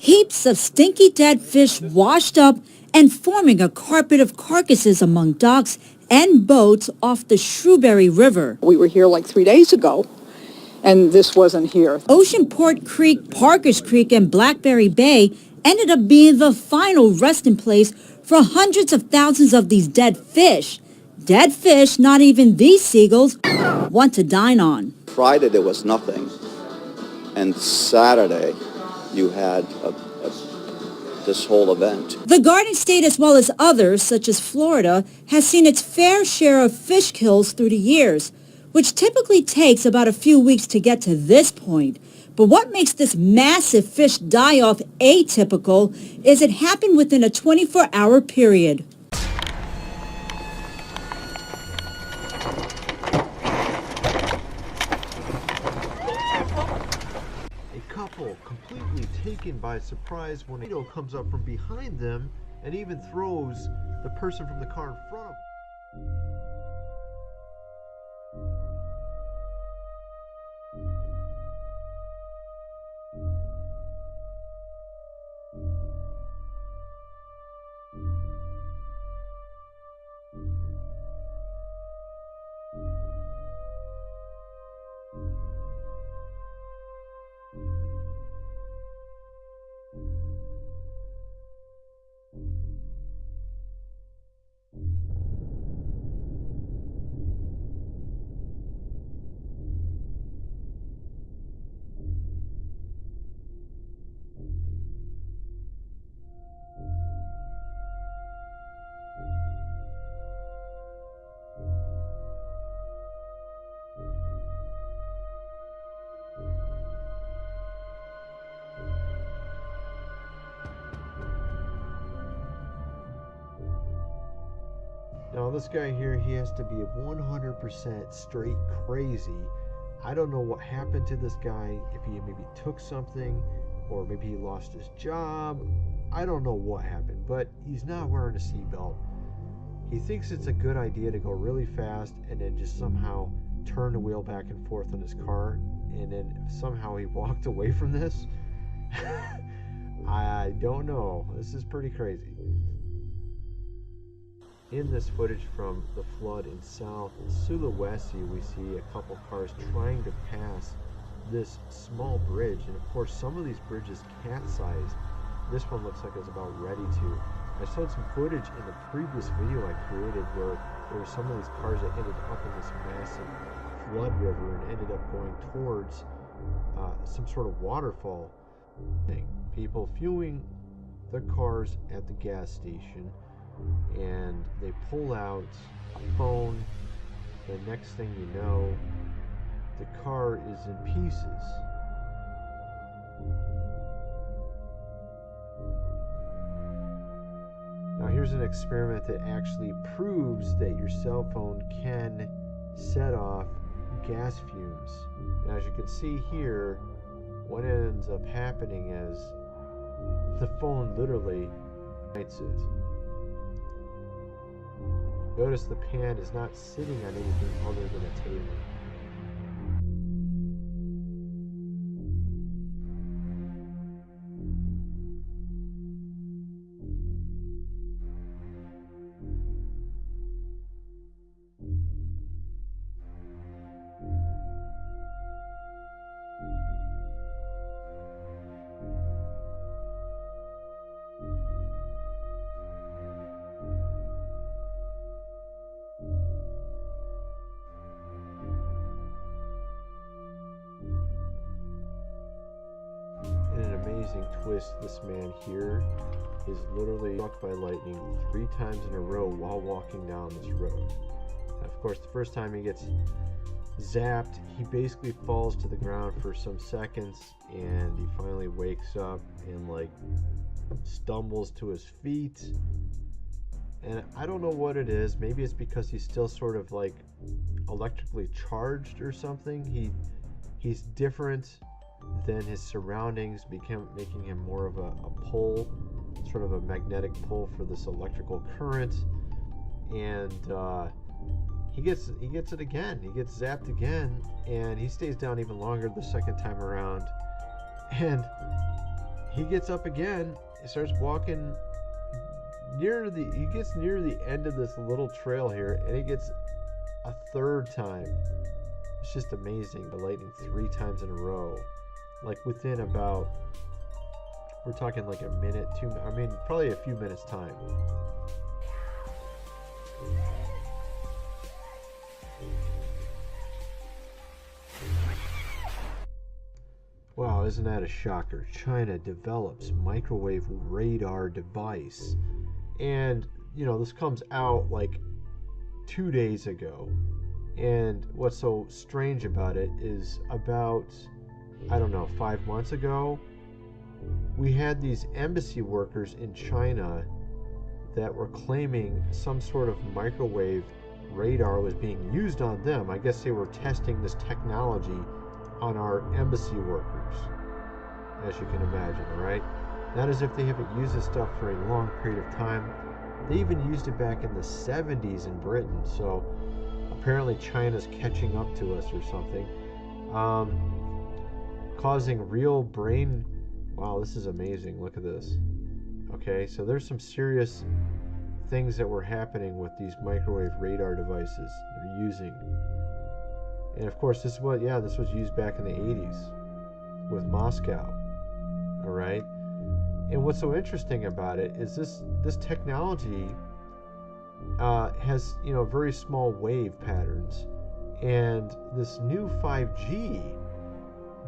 Heaps of stinky dead fish washed up and forming a carpet of carcasses among docks and boats off the Shrewsbury River. We were here like 3 days ago, and this wasn't here. Oceanport Creek, Parkers Creek, and Blackberry Bay ended up being the final resting place for hundreds of thousands of these dead fish. Dead fish not even these seagulls want to dine on. Friday there was nothing, and Saturday you had this whole event. The Garden State, as well as others, such as Florida, has seen its fair share of fish kills through the years, which typically takes about a few weeks to get to this point. But what makes this massive fish die-off atypical is it happened within a 24-hour period. Completely taken by surprise when a tornado comes up from behind them and even throws the person from the car in front of them. Now this guy here, he has to be 100% straight crazy. I don't know what happened to this guy, if he maybe took something, or maybe he lost his job. I don't know what happened, but he's not wearing a seatbelt. He thinks it's a good idea to go really fast and then just somehow turn the wheel back and forth on his car, and then somehow he walked away from this. I don't know. This is pretty crazy. In this footage from the flood in South Sulawesi, we see a couple cars trying to pass this small bridge, and of course some of these bridges capsized. This one looks like it's about ready to. I saw some footage in the previous video I created where there were some of these cars that ended up in this massive flood river and ended up going towards some sort of waterfall thing. People fueling their cars at the gas station, and they pull out a phone. The next thing you know, the car is in pieces. Now here's an experiment that actually proves that your cell phone can set off gas fumes. And as you can see here, what ends up happening is the phone literally ignites it. Notice the pan is not sitting on anything other than a table. Amazing twist, this man here is literally struck by lightning 3 times in a row while walking down this road. Of course, the first time he gets zapped, he basically falls to the ground for some seconds, and he finally wakes up and like stumbles to his feet. And I don't know what it is. Maybe it's because he's still sort of like electrically charged or something. He's different than his surroundings, making him more of a pull, sort of a magnetic pull for this electrical current. And he gets it again. He gets zapped again, and he stays down even longer the second time around. And he gets up again. He starts walking he gets near the end of this little trail here, and he gets a third time. It's just amazing. The lightning 3 times in a row, like within about, we're talking like a minute, probably a few minutes time. Wow, isn't that a shocker? China develops microwave radar device. And, this comes out like 2 days ago. And what's so strange about it is about, 5 months ago, we had these embassy workers in China that were claiming some sort of microwave radar was being used on them. I guess they were testing this technology on our embassy workers, as you can imagine, right? Not as if they haven't used this stuff for a long period of time. They even used it back in the 70s in Britain, so apparently China's catching up to us or something. Causing real brain... Wow, this is amazing. Look at this. Okay, so there's some serious things that were happening with these microwave radar devices they're using. And of course, this was used back in the 80s with Moscow. All right. And what's so interesting about it is this technology has very small wave patterns, and this new 5G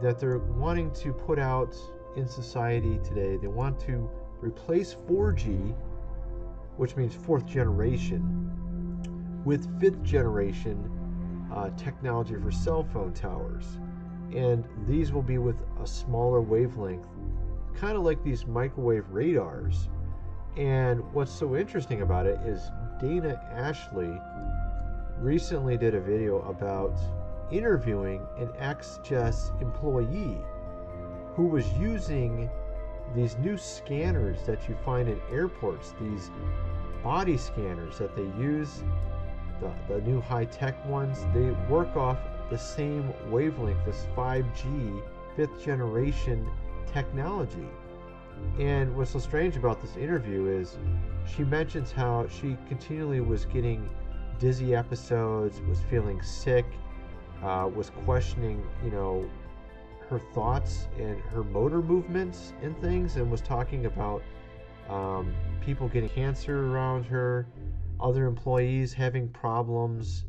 that they're wanting to put out in society today, they want to replace 4G, which means 4th generation, with 5th generation technology for cell phone towers. And these will be with a smaller wavelength, kind of like these microwave radars. And what's so interesting about it is Dana Ashley recently did a video about interviewing an ex-Jess employee who was using these new scanners that you find in airports, these body scanners that they use, the new high-tech ones. They work off the same wavelength, this 5G 5th generation technology. And what's so strange about this interview is she mentions how she continually was getting dizzy episodes, was feeling sick, was questioning, her thoughts and her motor movements and things, and was talking about people getting cancer around her, other employees having problems,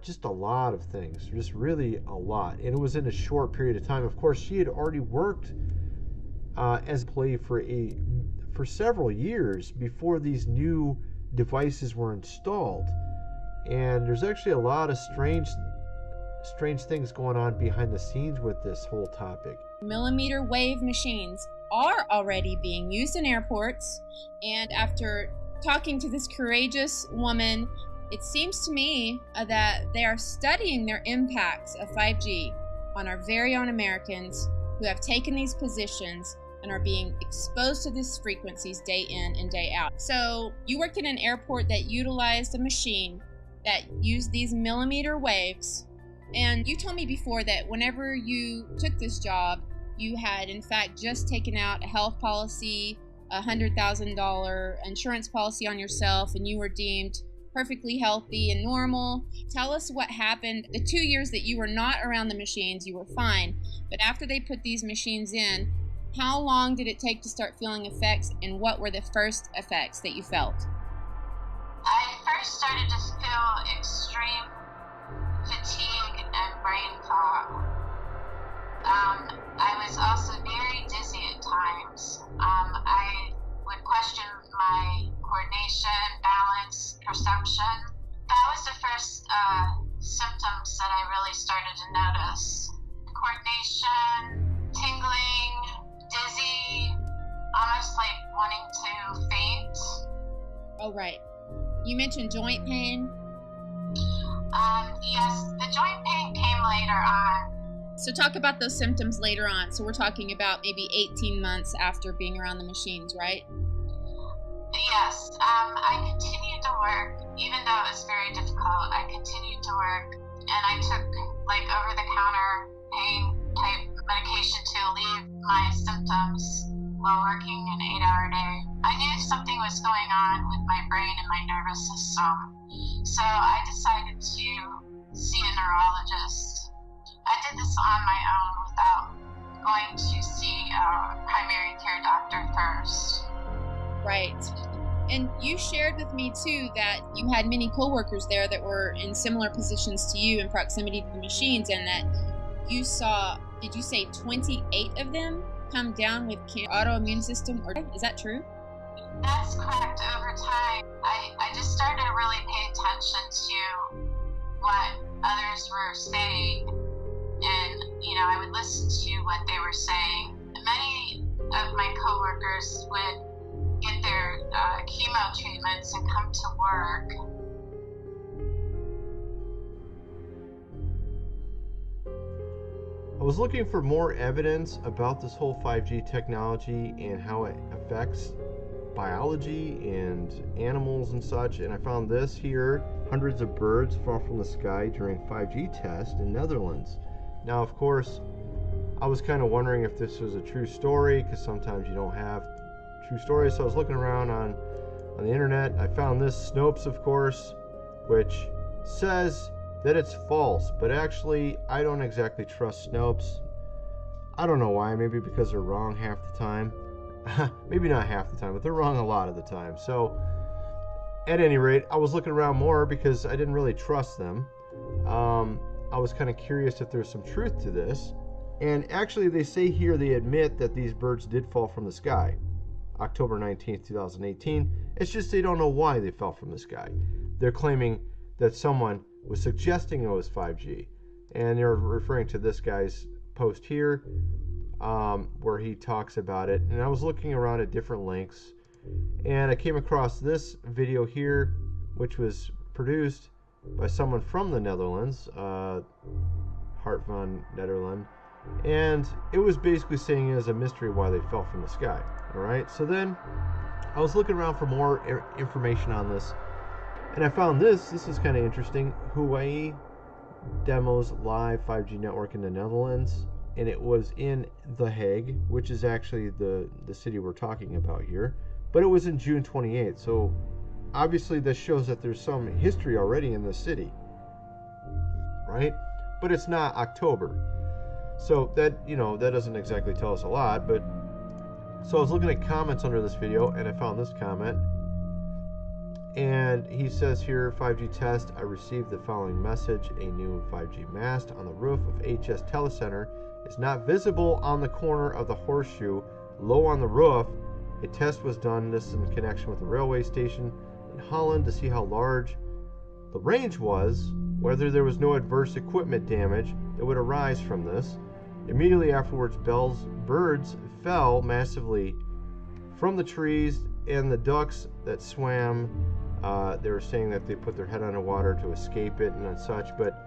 just a lot of things, just really a lot. And it was in a short period of time. Of course, she had already worked as an employee for several years before these new devices were installed. And there's actually a lot of strange things going on behind the scenes with this whole topic. Millimeter wave machines are already being used in airports, and after talking to this courageous woman, it seems to me that they are studying their impacts of 5G on our very own Americans who have taken these positions and are being exposed to these frequencies day in and day out. So you worked in an airport that utilized a machine that used these millimeter waves, and you told me before that whenever you took this job, you had in fact just taken out a health policy, $100,000 insurance policy on yourself, and you were deemed perfectly healthy and normal. Tell us what happened. The 2 years that you were not around the machines, you were fine. But after they put these machines in, how long did it take to start feeling effects, and what were the first effects that you felt? I first started to feel extreme fatigue and brain fog. I was also very dizzy at times. I would question my coordination, balance, perception. That was the first symptoms that I really started to notice. Coordination, tingling, dizzy, almost like wanting to faint. Oh, right. You mentioned joint pain. Yes, the joint pain came later on. So talk about those symptoms later on. So we're talking about maybe 18 months after being around the machines, right? Yes, I continued to work, even though it was very difficult. I continued to work, and I took like over-the-counter pain type medication to alleviate my symptoms. while working an 8-hour day. I knew something was going on with my brain and my nervous system, so I decided to see a neurologist. I did this on my own without going to see a primary care doctor first. Right. And you shared with me too that you had many coworkers there that were in similar positions to you in proximity to the machines, and that you saw, did you say 28 of them come down with autoimmune system? Or is that true? That's correct. Over time, I just started to really pay attention to what others were saying, and I would listen to what they were saying. Many of my coworkers would get their chemo treatments and come to work. I was looking for more evidence about this whole 5G technology and how it affects biology and animals and such, and I found this here. Hundreds of birds fall from the sky during 5G test in Netherlands. Now, of course, I was kind of wondering if this was a true story, because sometimes you don't have true stories. So I was looking around on the internet. I found this, Snopes, of course, which says that it's false, but actually I don't exactly trust Snopes. I don't know why. Maybe because they're wrong half the time. Maybe not half the time, but they're wrong a lot of the time. So at any rate, I was looking around more because I didn't really trust them. I was kind of curious if there's some truth to this. And actually, they say here they admit that these birds did fall from the sky, October 19th, 2018. It's just they don't know why they fell from the sky. They're claiming that someone was suggesting it was 5G. And they're referring to this guy's post here, where he talks about it. And I was looking around at different links, and I came across this video here, which was produced by someone from the Netherlands, Hart van Nederland, and it was basically saying it is a mystery why they fell from the sky. All right, so then I was looking around for more information on this, and I found this. This is kind of interesting. Huawei demos live 5G network in the Netherlands, and it was in The Hague, which is actually the city we're talking about here, but it was in June 28th. So obviously this shows that there's some history already in the city, right? But it's not October, so that that doesn't exactly tell us a lot. But so I was looking at comments under this video, and I found this comment, and he says here, 5G test, I received the following message: a new 5G mast on the roof of HS Telecenter is not visible on the corner of the horseshoe, low on the roof. A test was done, this in connection with the railway station in Holland, to see how large the range was, whether there was no adverse equipment damage that would arise from this. Immediately afterwards, birds fell massively from the trees, and the ducks that swam, they were saying that they put their head underwater to escape it and such. But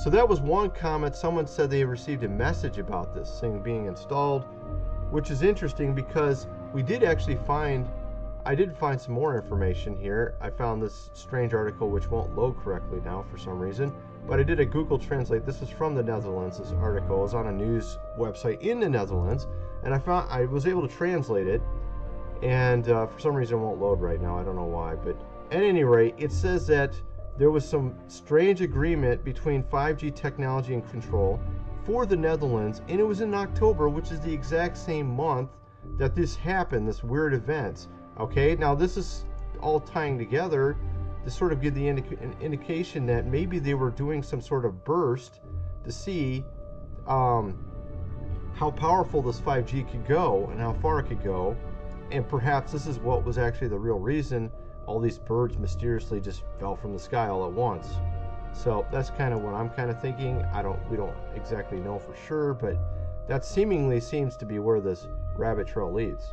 so that was one comment. Someone said they received a message about this thing being installed, which is interesting because we did actually find, I did find some more information here. I found this strange article which won't load correctly now for some reason, but I did a Google Translate. This is from the Netherlands. This article is on a news website in the Netherlands, and I was able to translate it, and for some reason it won't load right now. I don't know why, but at any rate, it says that there was some strange agreement between 5G technology and control for the Netherlands, and it was in October, which is the exact same month that this happened, this weird event. Okay, now this is all tying together to sort of give the an indication that maybe they were doing some sort of burst to see how powerful this 5G could go and how far it could go, and perhaps this is what was actually the real reason all these birds mysteriously just fell from the sky all at once. So that's kind of what I'm kind of thinking. We don't exactly know for sure, but that seemingly seems to be where this rabbit trail leads.